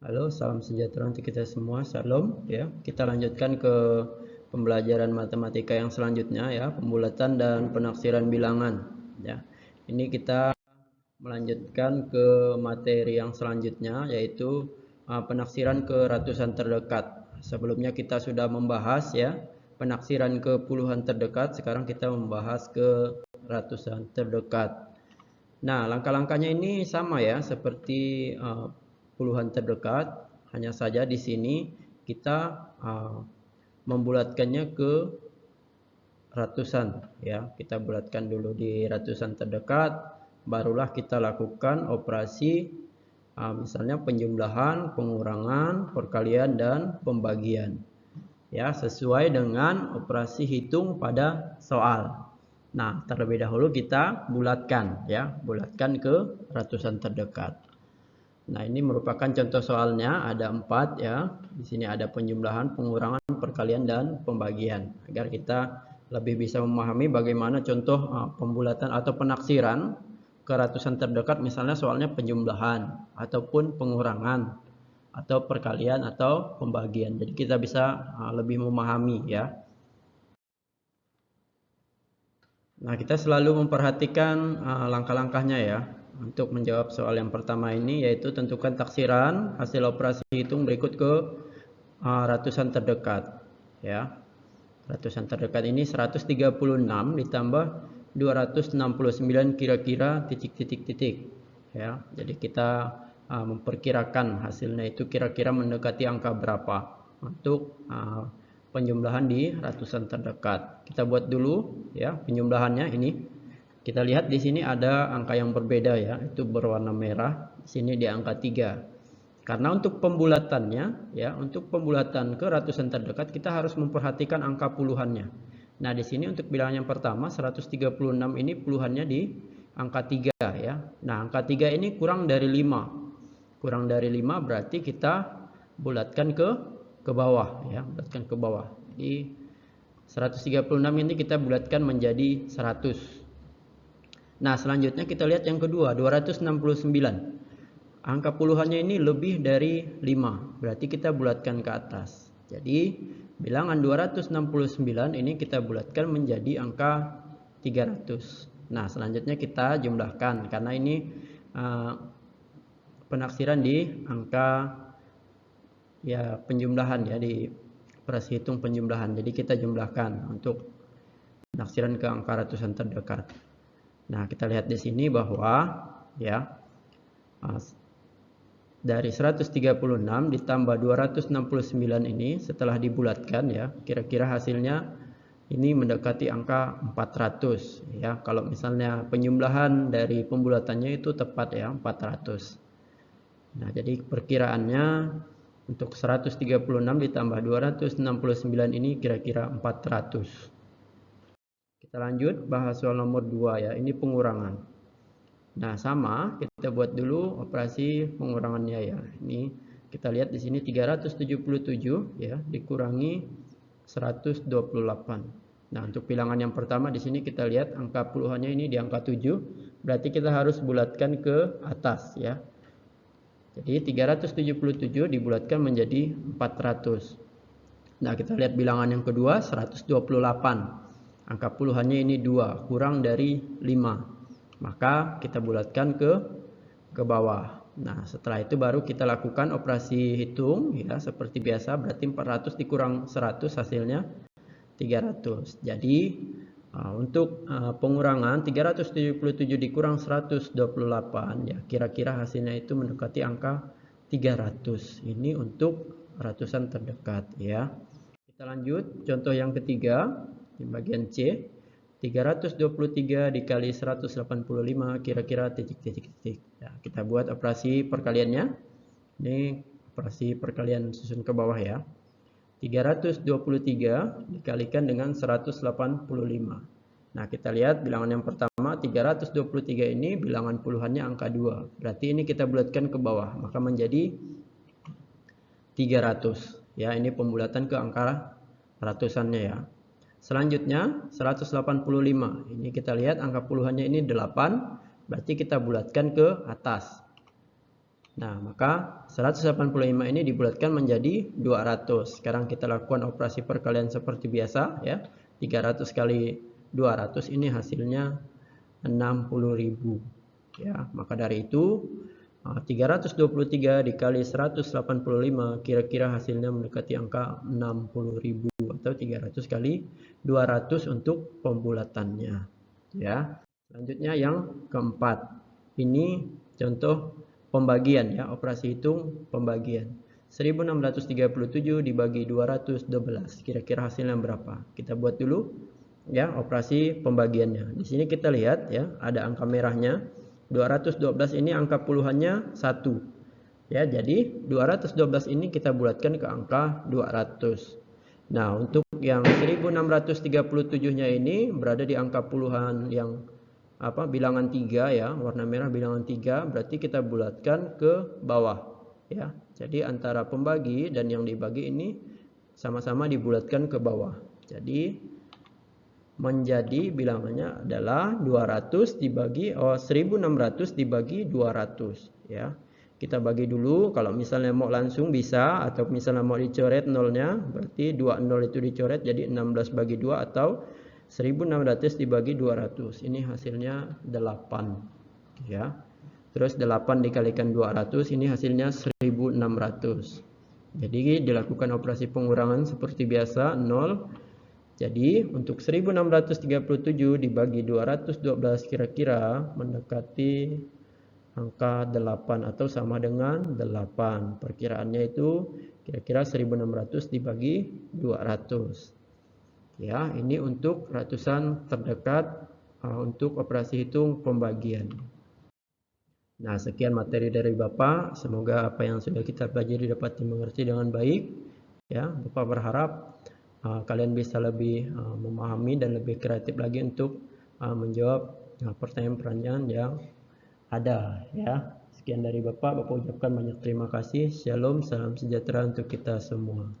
Halo, salam sejahtera untuk kita semua. Shalom ya. Kita lanjutkan ke pembelajaran matematika yang selanjutnya ya, pembulatan dan penaksiran bilangan ya. Ini kita melanjutkan ke materi yang selanjutnya yaitu penaksiran ke ratusan terdekat. Sebelumnya kita sudah membahas ya penaksiran ke puluhan terdekat, sekarang kita membahas ke ratusan terdekat. Nah, langkah-langkahnya ini sama ya seperti puluhan terdekat, hanya saja di sini kita membulatkannya ke ratusan ya. Kita bulatkan dulu di ratusan terdekat, barulah kita lakukan operasi misalnya penjumlahan, pengurangan, perkalian dan pembagian. Ya, sesuai dengan operasi hitung pada soal. Nah, terlebih dahulu kita bulatkan ya, bulatkan ke ratusan terdekat. Nah, ini merupakan contoh soalnya, ada 4 ya. Di sini ada penjumlahan, pengurangan, perkalian dan pembagian. Agar kita lebih bisa memahami bagaimana contoh pembulatan atau penaksiran ke ratusan terdekat, misalnya soalnya penjumlahan ataupun pengurangan atau perkalian atau pembagian. Jadi kita bisa lebih memahami ya. Nah, kita selalu memperhatikan langkah-langkahnya ya. Untuk menjawab soal yang pertama ini yaitu tentukan taksiran hasil operasi hitung berikut ke ratusan terdekat ya. Ratusan terdekat ini 136 ditambah 269 kira-kira titik-titik-titik ya. Jadi kita memperkirakan hasilnya itu kira-kira mendekati angka berapa untuk penjumlahan di ratusan terdekat. Kita buat dulu ya penjumlahannya ini. Kita lihat di sini ada angka yang berbeda ya, itu berwarna merah. Di sini di angka 3. Karena untuk pembulatannya ya, untuk pembulatan ke ratusan terdekat kita harus memperhatikan angka puluhannya. Nah, di sini untuk bilangan yang pertama 136 ini puluhannya di angka 3 ya. Nah, angka 3 ini kurang dari 5. Kurang dari 5 berarti kita bulatkan ke bawah ya, bulatkan ke bawah. Jadi 136 ini kita bulatkan menjadi 100. Nah, selanjutnya kita lihat yang kedua, 269. Angka puluhannya ini lebih dari 5, berarti kita bulatkan ke atas. Jadi, bilangan 269 ini kita bulatkan menjadi angka 300. Nah, selanjutnya kita jumlahkan, karena ini penaksiran di angka ya penjumlahan ya, di operasi hitung penjumlahan. Jadi kita jumlahkan untuk penaksiran ke angka ratusan terdekat. Nah, kita lihat di sini bahwa ya dari 136 ditambah 269 ini setelah dibulatkan ya, kira-kira hasilnya ini mendekati angka 400 ya. Kalau misalnya penjumlahan dari pembulatannya itu tepat ya, 400. Nah, jadi perkiraannya untuk 136 ditambah 269 ini kira-kira 400. Kita lanjut bahas soal nomor 2 ya, ini pengurangan. Nah, sama, kita buat dulu operasi pengurangannya ya. Ini kita lihat di sini 377 ya dikurangi 128. Nah, untuk bilangan yang pertama di sini kita lihat angka puluhannya ini di angka 7, berarti kita harus bulatkan ke atas ya. Jadi 377 dibulatkan menjadi 400. Nah, kita lihat bilangan yang kedua 128. Angka puluhannya ini 2, kurang dari 5. Maka kita bulatkan ke bawah. Nah, setelah itu baru kita lakukan operasi hitung ya, seperti biasa, berarti 400 dikurang 100 hasilnya 300. Jadi untuk pengurangan 377 dikurang 128 ya, kira-kira hasilnya itu mendekati angka 300. Ini untuk ratusan terdekat ya. Kita lanjut contoh yang ketiga. Di bagian C, 323 dikali 185 kira-kira titik-titik-titik. Ya, kita buat operasi perkaliannya. Ini operasi perkalian susun ke bawah ya. 323 dikalikan dengan 185. Nah, kita lihat bilangan yang pertama 323 ini bilangan puluhannya angka 2. Berarti ini kita bulatkan ke bawah, maka menjadi 300. Ya, ini pembulatan ke angka ratusannya ya. Selanjutnya 185. Ini kita lihat angka puluhannya ini 8, berarti kita bulatkan ke atas. Nah, maka 185 ini dibulatkan menjadi 200. Sekarang kita lakukan operasi perkalian seperti biasa ya. 300 kali 200 ini hasilnya 60.000 ya. Maka dari itu 323 dikali 185 kira-kira hasilnya mendekati angka 60.000 atau 300 kali 200 untuk pembulatannya ya. Selanjutnya yang keempat. Ini contoh pembagian ya, operasi hitung pembagian. 1637 dibagi 212. Kira-kira hasilnya berapa? Kita buat dulu ya operasi pembagiannya. Di sini kita lihat ya, ada angka merahnya. 212 ini angka puluhannya 1. Ya, jadi 212 ini kita bulatkan ke angka 200. Nah, untuk yang 1637-nya ini berada di angka puluhan yang bilangan 3 ya, warna merah bilangan 3, berarti kita bulatkan ke bawah ya. Jadi antara pembagi dan yang dibagi ini sama-sama dibulatkan ke bawah. Jadi menjadi bilangannya adalah 200 dibagi 1600 dibagi 200 ya. Kita bagi dulu, kalau misalnya mau langsung bisa, atau misalnya mau dicoret nolnya, berarti 20 itu dicoret jadi 16 bagi 2 atau 1600 dibagi 200. Ini hasilnya 8 ya. Terus 8 dikalikan 200 ini hasilnya 1600. Jadi dilakukan operasi pengurangan seperti biasa 0. Jadi untuk 1637 dibagi 212 kira-kira mendekati angka 8 atau sama dengan 8. Perkiraannya itu kira-kira 1600 dibagi 200. Ya, ini untuk ratusan terdekat untuk operasi hitung pembagian. Nah, sekian materi dari Bapak. Semoga apa yang sudah kita pelajari dapat dimengerti dengan baik. Ya, Bapak berharap kalian bisa lebih memahami dan lebih kreatif lagi untuk menjawab pertanyaan-pertanyaan yang ada ya. Sekian dari Bapak ucapkan banyak terima kasih. Shalom, salam sejahtera untuk kita semua.